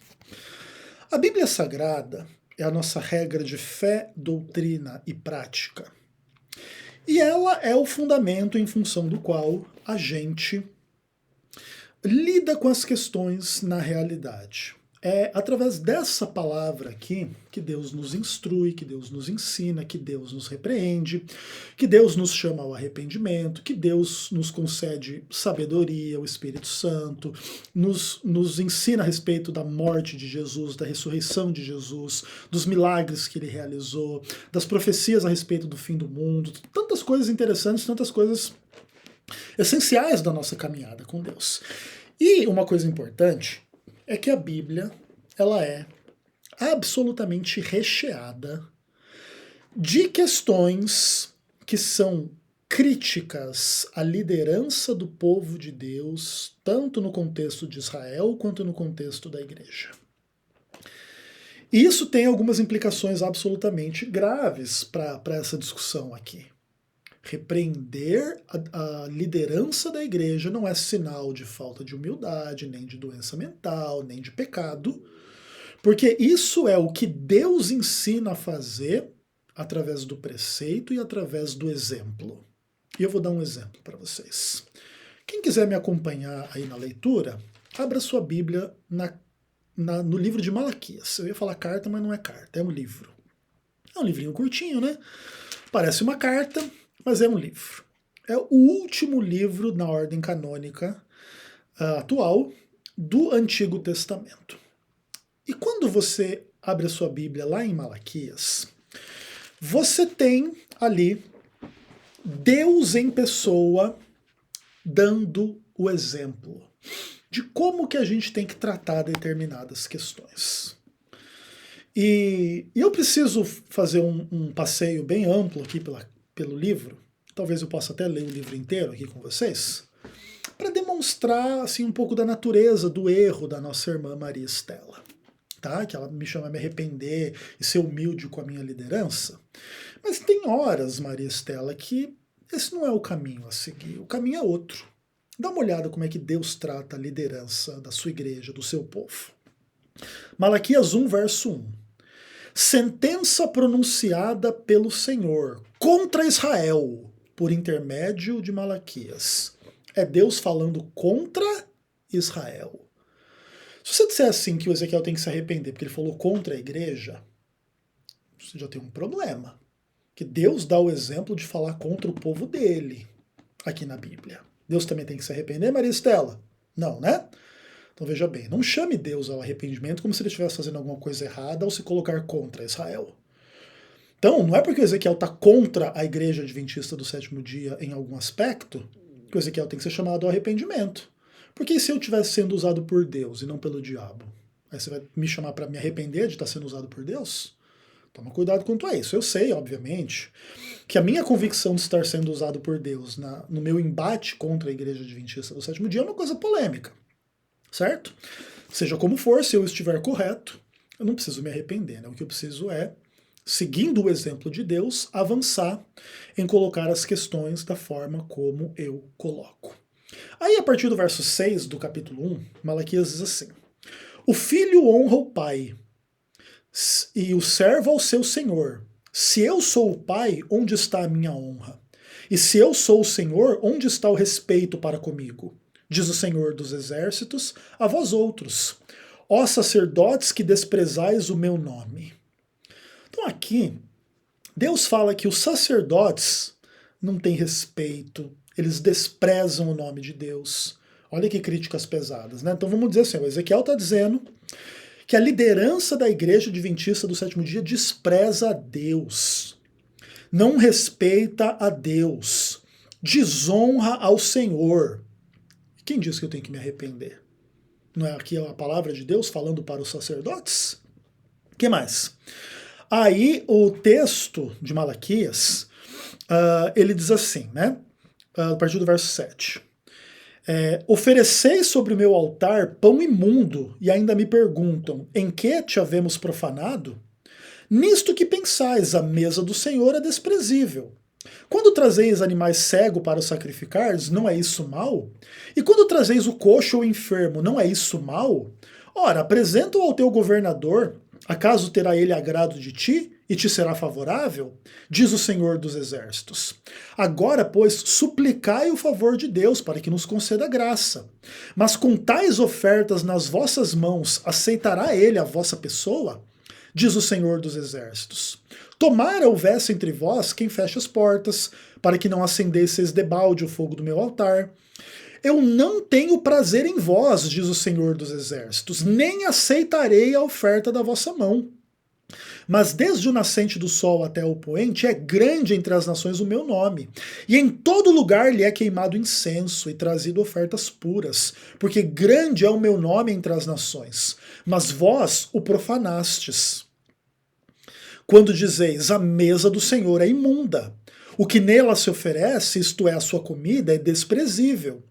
Speaker 1: A Bíblia Sagrada é a nossa regra de fé, doutrina e prática. E ela é o fundamento em função do qual a gente lida com as questões na realidade. É através dessa palavra aqui que Deus nos instrui, que Deus nos ensina, que Deus nos repreende, que Deus nos chama ao arrependimento, que Deus nos concede sabedoria, o Espírito Santo, nos ensina a respeito da morte de Jesus, da ressurreição de Jesus, dos milagres que ele realizou, das profecias a respeito do fim do mundo, tantas coisas interessantes, tantas coisas essenciais da nossa caminhada com Deus. E uma coisa importante é que a Bíblia, ela é absolutamente recheada de questões que são críticas à liderança do povo de Deus, tanto no contexto de Israel quanto no contexto da igreja. E isso tem algumas implicações absolutamente graves para essa discussão aqui. Repreender a liderança da igreja não é sinal de falta de humildade, nem de doença mental, nem de pecado, porque isso é o que Deus ensina a fazer através do preceito e através do exemplo. E eu vou dar um exemplo para vocês. Quem quiser me acompanhar aí na leitura, abra sua Bíblia no livro de Malaquias. Eu ia falar carta, mas não é carta, é um livro. É um livrinho curtinho, né? Parece uma carta, mas é um livro. É o último livro na ordem canônica atual do Antigo Testamento. E quando você abre a sua Bíblia lá em Malaquias, você tem ali Deus em pessoa dando o exemplo de como que a gente tem que tratar determinadas questões. E eu preciso fazer um passeio bem amplo aqui pelo livro, talvez eu possa até ler o livro inteiro aqui com vocês, para demonstrar assim, um pouco da natureza do erro da nossa irmã Maria Estela. Tá? Que ela me chama a me arrepender e ser humilde com a minha liderança. Mas tem horas, Maria Estela, que esse não é o caminho a seguir, o caminho é outro. Dá uma olhada como é que Deus trata a liderança da sua igreja, do seu povo. Malaquias 1, verso 1. Sentença pronunciada pelo Senhor contra Israel, por intermédio de Malaquias. É Deus falando contra Israel. Se você disser assim que o Ezequiel tem que se arrepender porque ele falou contra a igreja, você já tem um problema. Que Deus dá o exemplo de falar contra o povo dele aqui na Bíblia. Deus também tem que se arrepender, Maria Estela? Não, né? Então veja bem, não chame Deus ao arrependimento como se ele estivesse fazendo alguma coisa errada ao se colocar contra Israel. Então, não é porque o Ezequiel está contra a igreja adventista do sétimo dia em algum aspecto que o Ezequiel tem que ser chamado ao arrependimento. Porque se eu estivesse sendo usado por Deus e não pelo diabo, aí você vai me chamar para me arrepender de estar sendo usado por Deus? Toma cuidado quanto a isso. Eu sei, obviamente, que a minha convicção de estar sendo usado por Deus no meu embate contra a igreja adventista do sétimo dia é uma coisa polêmica, certo? Seja como for, se eu estiver correto, eu não preciso me arrepender, né? O que eu preciso é, seguindo o exemplo de Deus, avançar em colocar as questões da forma como eu coloco. Aí, a partir do verso 6 do capítulo 1, Malaquias diz assim: o filho honra o pai, e o servo ao seu senhor. Se eu sou o pai, onde está a minha honra? E se eu sou o Senhor, onde está o respeito para comigo? Diz o Senhor dos exércitos a vós outros, ó sacerdotes que desprezais o meu nome. Então aqui, Deus fala que os sacerdotes não têm respeito, eles desprezam o nome de Deus. Olha que críticas pesadas, né? Então vamos dizer assim, o Ezequiel está dizendo que a liderança da igreja adventista do sétimo dia despreza a Deus, não respeita a Deus, desonra ao Senhor. Quem diz que eu tenho que me arrepender? Não é aqui a palavra de Deus falando para os sacerdotes? O que mais? Aí o texto de Malaquias, ele diz assim, né? A partir do verso 7. Ofereceis sobre o meu altar pão imundo, e ainda me perguntam, em que te havemos profanado? Nisto que pensais, a mesa do Senhor é desprezível. Quando trazeis animais cegos para sacrificar, não é isso mal? E quando trazeis o coxo ou enfermo, não é isso mal? Ora, apresenta-o ao teu governador, acaso terá ele agrado de ti e te será favorável? Diz o Senhor dos exércitos. Agora, pois, suplicai o favor de Deus para que nos conceda graça. Mas com tais ofertas nas vossas mãos, aceitará ele a vossa pessoa? Diz o Senhor dos exércitos. Tomara houvesse entre vós quem feche as portas, para que não acendesseis debalde o fogo do meu altar. Eu não tenho prazer em vós, diz o Senhor dos exércitos, nem aceitarei a oferta da vossa mão. Mas desde o nascente do sol até o poente é grande entre as nações o meu nome, e em todo lugar lhe é queimado incenso e trazido ofertas puras, porque grande é o meu nome entre as nações, mas vós o profanastes. Quando dizeis, a mesa do Senhor é imunda, o que nela se oferece, isto é, a sua comida, é desprezível.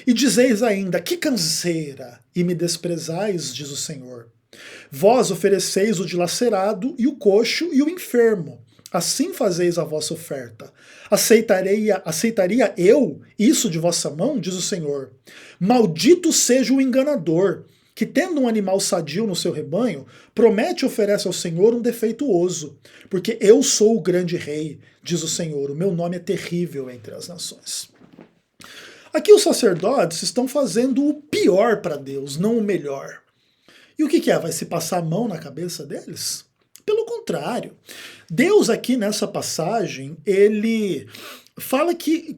Speaker 1: E dizeis ainda, que canseira, e me desprezais, diz o Senhor. Vós ofereceis o dilacerado e o coxo e o enfermo. Assim fazeis a vossa oferta. Aceitaria eu isso de vossa mão, diz o Senhor. Maldito seja o enganador, que tendo um animal sadio no seu rebanho, promete e oferece ao Senhor um defeituoso. Porque eu sou o grande rei, diz o Senhor, o meu nome é terrível entre as nações. Aqui os sacerdotes estão fazendo o pior para Deus, não o melhor. E o que é? Vai se passar a mão na cabeça deles? Pelo contrário. Deus aqui nessa passagem, ele fala que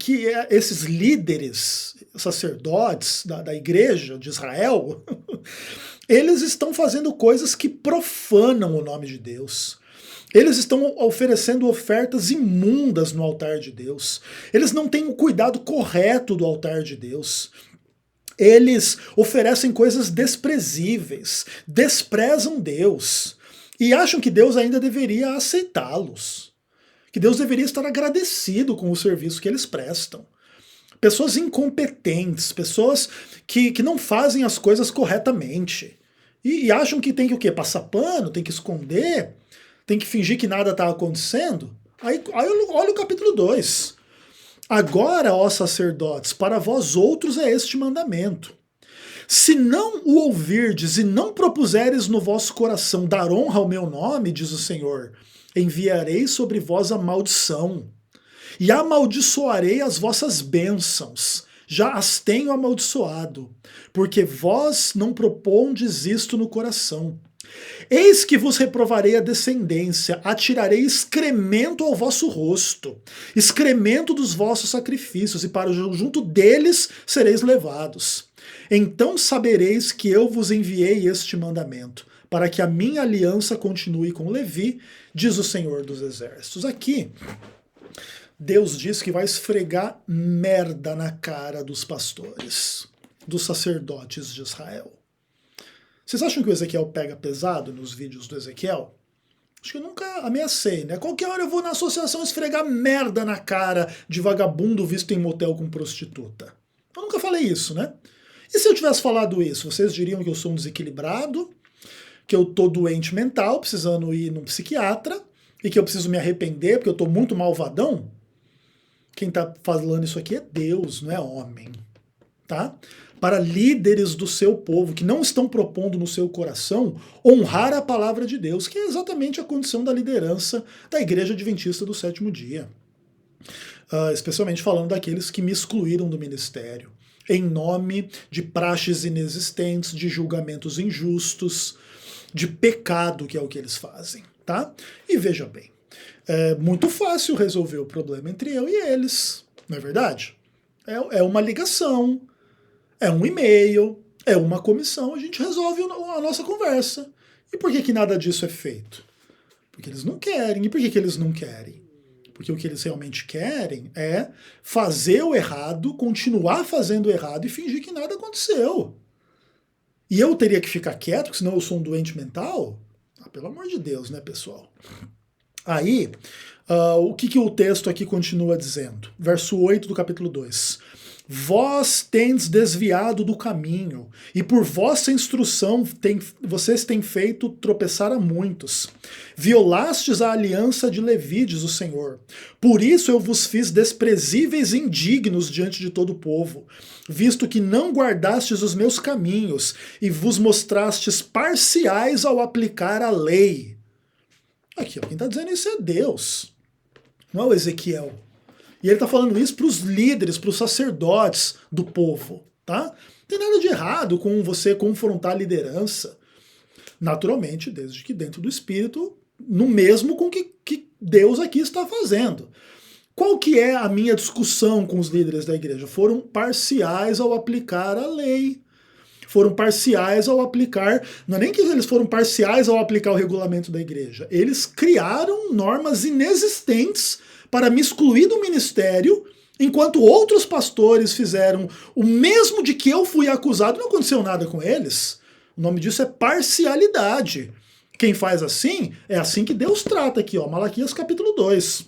Speaker 1: esses líderes, sacerdotes da igreja de Israel, eles estão fazendo coisas que profanam o nome de Deus. Eles estão oferecendo ofertas imundas no altar de Deus. Eles não têm o cuidado correto do altar de Deus. Eles oferecem coisas desprezíveis, desprezam Deus e acham que Deus ainda deveria aceitá-los, que Deus deveria estar agradecido com o serviço que eles prestam. Pessoas incompetentes, pessoas que não fazem as coisas corretamente e acham que tem que o quê? Passar pano, tem que esconder, tem que fingir que nada está acontecendo. Aí olha o capítulo 2. Agora, ó sacerdotes, para vós outros é este mandamento. Se não o ouvirdes e não propuseres no vosso coração dar honra ao meu nome, diz o Senhor, enviarei sobre vós a maldição, e amaldiçoarei as vossas bênçãos, já as tenho amaldiçoado, porque vós não propondes isto no coração. Eis que vos reprovarei a descendência, atirarei excremento ao vosso rosto, excremento dos vossos sacrifícios, e para junto deles sereis levados. Então sabereis que eu vos enviei este mandamento, para que a minha aliança continue com Levi, diz o Senhor dos Exércitos. Aqui, Deus diz que vai esfregar merda na cara dos pastores, dos sacerdotes de Israel. Vocês acham que o Ezequiel pega pesado nos vídeos do Ezequiel? Acho que eu nunca ameacei, né? Qualquer hora eu vou na associação esfregar merda na cara de vagabundo visto em motel com prostituta. Eu nunca falei isso, né? E se eu tivesse falado isso, vocês diriam que eu sou um desequilibrado, que eu tô doente mental, precisando ir num psiquiatra, e que eu preciso me arrepender porque eu tô muito malvadão? Quem tá falando isso aqui é Deus, não é homem, tá? Para líderes do seu povo, que não estão propondo no seu coração honrar a palavra de Deus, que é exatamente a condição da liderança da Igreja Adventista do Sétimo Dia. Especialmente falando daqueles que me excluíram do ministério, em nome de praxes inexistentes, de julgamentos injustos, de pecado, que é o que eles fazem, tá? E veja bem, é muito fácil resolver o problema entre eu e eles, não é verdade? É uma ligação, é um e-mail, é uma comissão, a gente resolve a nossa conversa. E por que nada disso é feito? Porque eles não querem. E por que eles não querem? Porque o que eles realmente querem é fazer o errado, continuar fazendo o errado e fingir que nada aconteceu. E eu teria que ficar quieto, porque senão eu sou um doente mental? Pelo amor de Deus, né, pessoal? Aí, o que o texto aqui continua dizendo? Verso 8 do capítulo 2. Vós tendes desviado do caminho, e por vossa instrução vocês têm feito tropeçar a muitos. Violastes a aliança de Levi, diz o Senhor. Por isso eu vos fiz desprezíveis e indignos diante de todo o povo, visto que não guardastes os meus caminhos, e vos mostrastes parciais ao aplicar a lei. Aqui, quem está dizendo isso é Deus, não é o Ezequiel. E ele está falando isso para os líderes, para os sacerdotes do povo, tá? Não tem nada de errado com você confrontar a liderança, naturalmente, desde que dentro do Espírito, no mesmo com que Deus aqui está fazendo. Qual que é a minha discussão com os líderes da igreja? Foram parciais ao aplicar a lei. Foram parciais ao aplicar, não é nem que eles foram parciais ao aplicar o regulamento da igreja, eles criaram normas inexistentes para me excluir do ministério, enquanto outros pastores fizeram o mesmo de que eu fui acusado, não aconteceu nada com eles. O nome disso é parcialidade. Quem faz assim, é assim que Deus trata aqui, ó, Malaquias capítulo 2.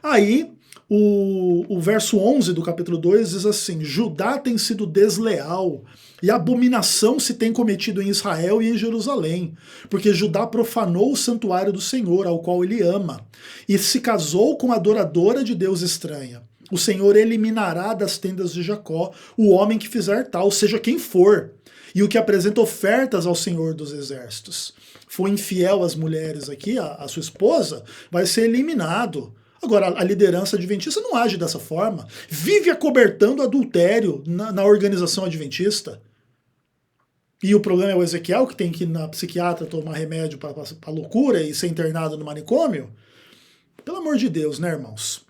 Speaker 1: Aí, o verso 11 do capítulo 2 diz assim: Judá tem sido desleal, e abominação se tem cometido em Israel e em Jerusalém, porque Judá profanou o santuário do Senhor, ao qual ele ama, e se casou com a adoradora de Deus estranha. O Senhor eliminará das tendas de Jacó o homem que fizer tal, seja quem for, e o que apresenta ofertas ao Senhor dos Exércitos. Foi infiel às mulheres aqui, a sua esposa, vai ser eliminado. Agora, a liderança adventista não age dessa forma. Vive acobertando adultério na organização adventista. E o problema é o Ezequiel, que tem que ir na psiquiatra tomar remédio para loucura e ser internado no manicômio. Pelo amor de Deus, né, irmãos?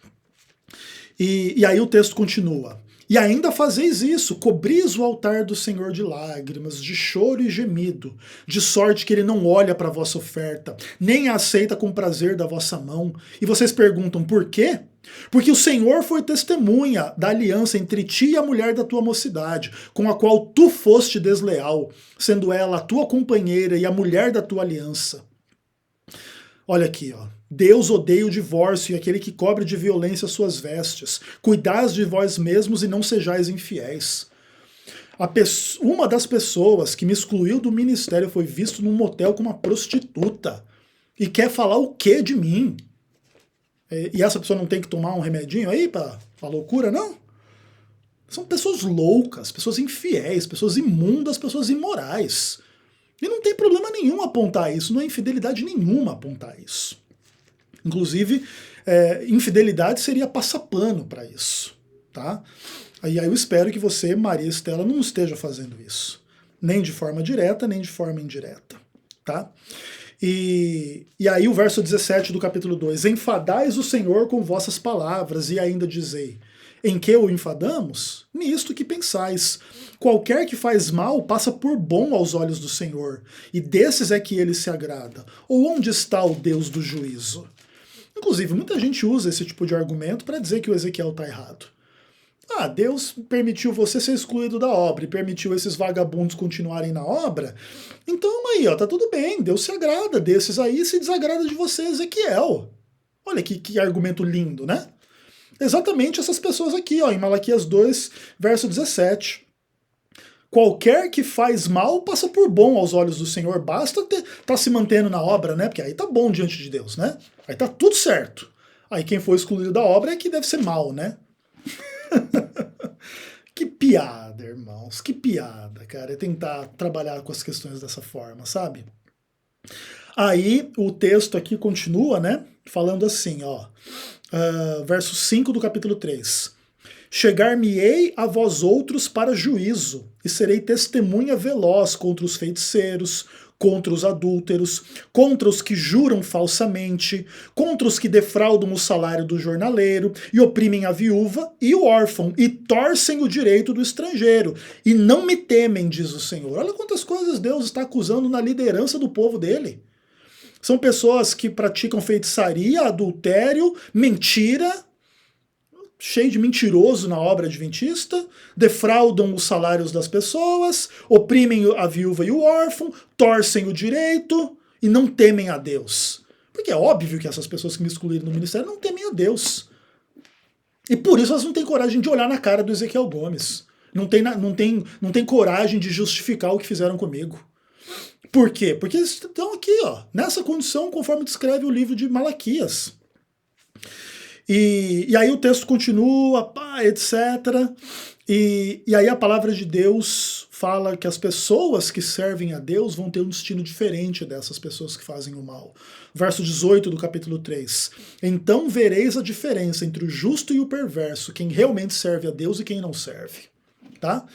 Speaker 1: E aí o texto continua. E ainda fazeis isso, cobris o altar do Senhor de lágrimas, de choro e gemido, de sorte que ele não olha para a vossa oferta, nem a aceita com prazer da vossa mão. E vocês perguntam, por quê? Porque o Senhor foi testemunha da aliança entre ti e a mulher da tua mocidade, com a qual tu foste desleal, sendo ela a tua companheira e a mulher da tua aliança. Olha aqui, ó. Deus odeia o divórcio e aquele que cobre de violência suas vestes. Cuidais de vós mesmos e não sejais infiéis. Uma das pessoas que me excluiu do ministério foi visto num motel com uma prostituta. E quer falar o que de mim? E essa pessoa não tem que tomar um remedinho aí pra loucura, não? São pessoas loucas, pessoas infiéis, pessoas imundas, pessoas imorais. E não tem problema nenhum apontar isso, não é infidelidade nenhuma apontar isso. Inclusive, infidelidade seria passapano para isso, tá? Aí eu espero que você, Maria Estela, não esteja fazendo isso. Nem de forma direta, nem de forma indireta, tá? E aí o verso 17 do capítulo 2, enfadais o Senhor com vossas palavras e ainda dizei, em que o enfadamos? Nisto que pensais. Qualquer que faz mal passa por bom aos olhos do Senhor, e desses é que ele se agrada. Ou onde está o Deus do juízo? Inclusive, muita gente usa esse tipo de argumento para dizer que o Ezequiel está errado. Ah, Deus permitiu você ser excluído da obra e permitiu esses vagabundos continuarem na obra. Então aí, ó, tá tudo bem, Deus se agrada desses aí e se desagrada de você, Ezequiel. Olha que argumento lindo, né? Exatamente essas pessoas aqui, ó, em Malaquias 2, verso 17. Qualquer que faz mal passa por bom aos olhos do Senhor, basta tá se mantendo na obra, né? Porque aí tá bom diante de Deus, né? Aí tá tudo certo. Aí quem for excluído da obra é que deve ser mal, né? Que piada, irmãos, que piada, cara, é tentar trabalhar com as questões dessa forma, sabe? Aí o texto aqui continua, né? Falando assim, ó, verso 5 do capítulo 3. Chegar-me-ei a vós outros para juízo, e serei testemunha veloz contra os feiticeiros, contra os adúlteros, contra os que juram falsamente, contra os que defraudam o salário do jornaleiro, e oprimem a viúva e o órfão, e torcem o direito do estrangeiro, e não me temem, diz o Senhor. Olha quantas coisas Deus está acusando na liderança do povo dele. São pessoas que praticam feitiçaria, adultério, mentira, cheio de mentiroso na obra adventista, defraudam os salários das pessoas, oprimem a viúva e o órfão, torcem o direito e não temem a Deus. Porque é óbvio que essas pessoas que me excluíram do ministério não temem a Deus. E por isso elas não têm coragem de olhar na cara do Ezequiel Gomes. Não tem coragem de justificar o que fizeram comigo. Por quê? Porque eles estão aqui, ó, nessa condição, conforme descreve o livro de Malaquias. E aí o texto continua, etc. E aí a palavra de Deus fala que as pessoas que servem a Deus vão ter um destino diferente dessas pessoas que fazem o mal. Verso 18 do capítulo 3. Então vereis a diferença entre o justo e o perverso, quem realmente serve a Deus e quem não serve. Tá?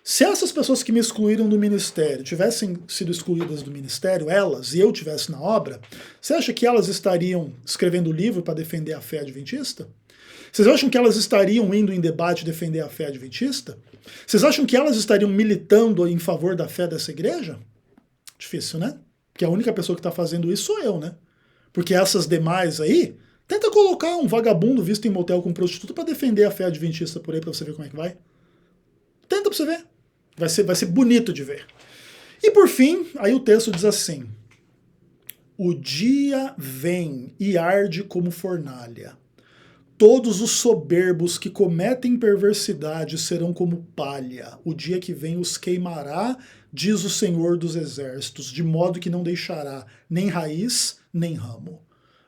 Speaker 1: Se essas pessoas que me excluíram do ministério tivessem sido excluídas do ministério, elas, e eu tivesse na obra, você acha que elas estariam escrevendo livro para defender a fé adventista? Vocês acham que elas estariam indo em debate defender a fé adventista? Vocês acham que elas estariam militando em favor da fé dessa igreja? Difícil, né? Porque a única pessoa que está fazendo isso sou eu, né? Porque essas demais aí, tenta colocar um vagabundo visto em motel com prostituta para defender a fé adventista por aí, para você ver como é que vai. Tenta para você ver. Vai ser bonito de ver. E por fim, aí o texto diz assim: o dia vem e arde como fornalha. Todos os soberbos que cometem perversidade serão como palha. O dia que vem os queimará, diz o Senhor dos Exércitos, de modo que não deixará nem raiz, nem ramo.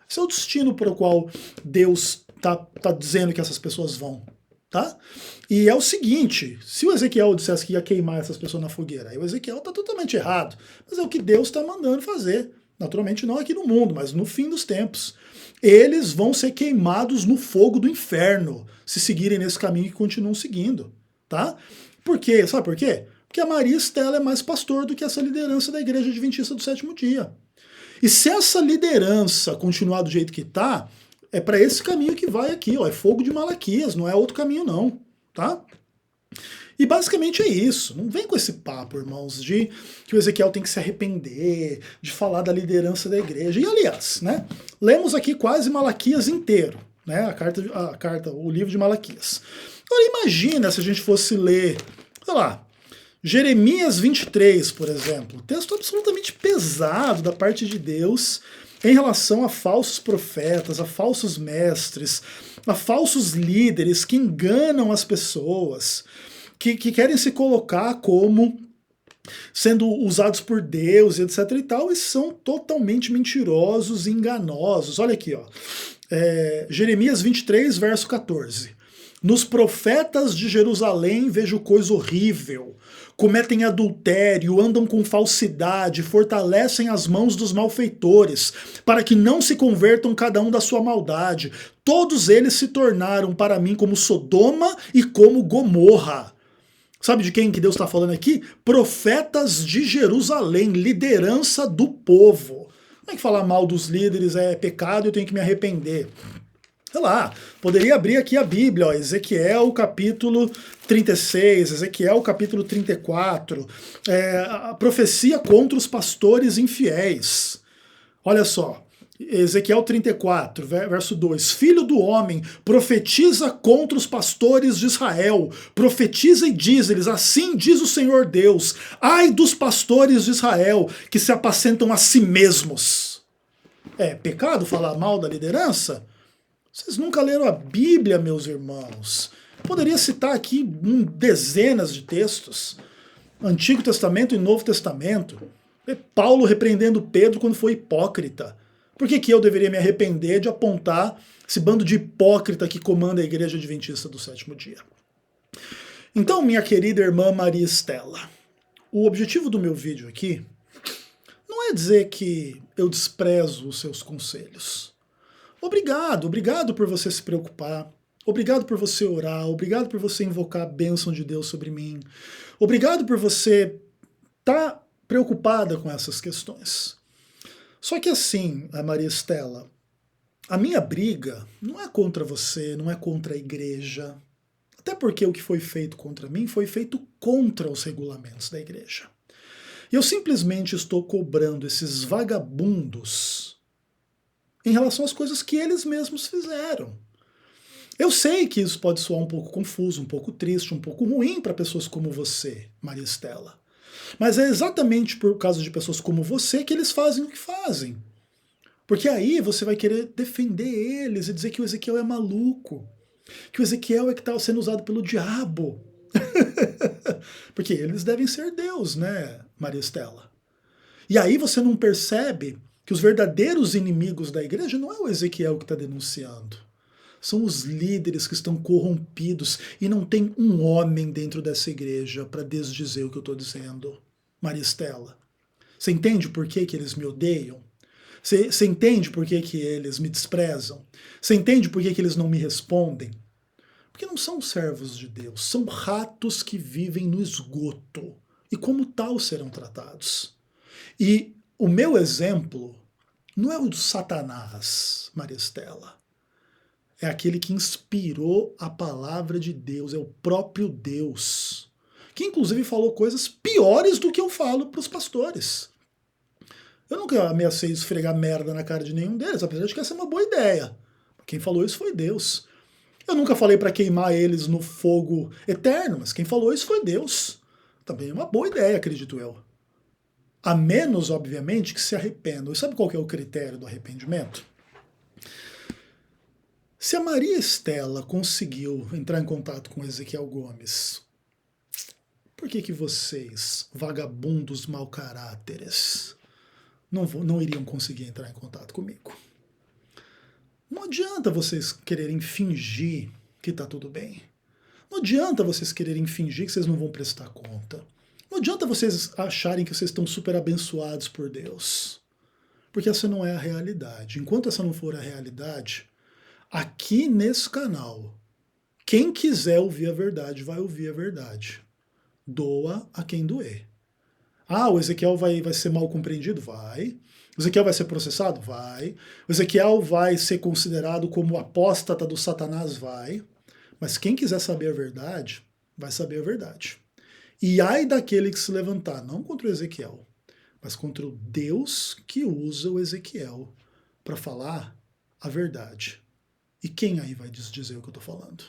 Speaker 1: Esse é o destino para o qual Deus tá dizendo que essas pessoas vão. Tá? E é o seguinte, se o Ezequiel dissesse que ia queimar essas pessoas na fogueira, aí o Ezequiel está totalmente errado, mas é o que Deus está mandando fazer. Naturalmente não aqui no mundo, mas no fim dos tempos. Eles vão ser queimados no fogo do inferno, se seguirem nesse caminho que continuam seguindo, tá? Por quê? Sabe por quê? Porque a Maria Estela é mais pastor do que essa liderança da Igreja Adventista do Sétimo Dia. E se essa liderança continuar do jeito que está, é para esse caminho que vai aqui, ó, é fogo de Malaquias, não é outro caminho não, tá? E basicamente é isso. Não vem com esse papo, irmãos, de que o Ezequiel tem que se arrepender, de falar da liderança da igreja. E aliás, né, lemos aqui quase Malaquias inteiro, né, a carta, o livro de Malaquias. Agora imagina se a gente fosse ler, sei lá, Jeremias 23, por exemplo, texto absolutamente pesado da parte de Deus em relação a falsos profetas, a falsos mestres, a falsos líderes que enganam as pessoas, que querem se colocar como sendo usados por Deus, etc e tal, e são totalmente mentirosos e enganosos. Olha aqui, ó. Jeremias 23, verso 14. Nos profetas de Jerusalém vejo coisa horrível. Cometem adultério, andam com falsidade, fortalecem as mãos dos malfeitores, para que não se convertam cada um da sua maldade. Todos eles se tornaram para mim como Sodoma e como Gomorra. Sabe de quem que Deus está falando aqui? Profetas de Jerusalém, liderança do povo. Como é que falar mal dos líderes é pecado e eu tenho que me arrepender? Sei lá, poderia abrir aqui a Bíblia, ó, Ezequiel capítulo 36, Ezequiel capítulo 34, a profecia contra os pastores infiéis. Olha só, Ezequiel 34, verso 2. Filho do homem, profetiza contra os pastores de Israel, profetiza e diz-lhes, assim diz o Senhor Deus, ai dos pastores de Israel, que se apacentam a si mesmos. É pecado falar mal da liderança? Vocês nunca leram a Bíblia, meus irmãos. Poderia citar aqui dezenas de textos, Antigo Testamento e Novo Testamento. Paulo repreendendo Pedro quando foi hipócrita. Por que eu deveria me arrepender de apontar esse bando de hipócrita que comanda a Igreja Adventista do Sétimo Dia? Então, minha querida irmã Maria Estela, o objetivo do meu vídeo aqui não é dizer que eu desprezo os seus conselhos. Obrigado por você se preocupar. Obrigado por você orar. Obrigado por você invocar a bênção de Deus sobre mim. Obrigado por você estar preocupada com essas questões. Só que assim, a Maria Estela, a minha briga não é contra você, não é contra a igreja. Até porque o que foi feito contra mim foi feito contra os regulamentos da igreja. E eu simplesmente estou cobrando esses vagabundos em relação às coisas que eles mesmos fizeram. Eu sei que isso pode soar um pouco confuso, um pouco triste, um pouco ruim para pessoas como você, Maria Estela. Mas é exatamente por causa de pessoas como você que eles fazem o que fazem. Porque aí você vai querer defender eles e dizer que o Ezequiel é maluco, que o Ezequiel é que está sendo usado pelo diabo. Porque eles devem ser Deus, né, Maria Estela? E aí você não percebe que os verdadeiros inimigos da igreja não é o Ezequiel que está denunciando. São os líderes que estão corrompidos e não tem um homem dentro dessa igreja para desdizer o que eu estou dizendo. Maria Estela, você entende por que eles me odeiam? Você entende por que eles me desprezam? Você entende por que eles não me respondem? Porque não são servos de Deus, são ratos que vivem no esgoto e como tal serão tratados. E o meu exemplo não é o de Satanás, Maria Estela. É aquele que inspirou a palavra de Deus, é o próprio Deus, que inclusive falou coisas piores do que eu falo para os pastores. Eu nunca ameacei esfregar merda na cara de nenhum deles, apesar de que essa é uma boa ideia. Quem falou isso foi Deus. Eu nunca falei para queimar eles no fogo eterno, mas quem falou isso foi Deus. Também é uma boa ideia, acredito eu. A menos, obviamente, que se arrependam. E sabe qual que é o critério do arrependimento? Se a Maria Estela conseguiu entrar em contato com Ezequiel Gomes, por que vocês, vagabundos mau caráteres, não iriam conseguir entrar em contato comigo? Não adianta vocês quererem fingir que está tudo bem. Não adianta vocês quererem fingir que vocês não vão prestar conta. Não adianta vocês acharem que vocês estão super abençoados por Deus. porque essa não é a realidade. Enquanto essa não for a realidade, aqui nesse canal, quem quiser ouvir a verdade vai ouvir a verdade. Doa a quem doer. Ah, o Ezequiel vai ser mal compreendido? Vai. O Ezequiel vai ser processado? Vai. O Ezequiel vai ser considerado como apóstata do Satanás? Vai. Mas quem quiser saber a verdade, vai saber a verdade. E ai daquele que se levantar, não contra o Ezequiel, mas contra o Deus que usa o Ezequiel para falar a verdade. E quem aí vai dizer o que eu estou falando?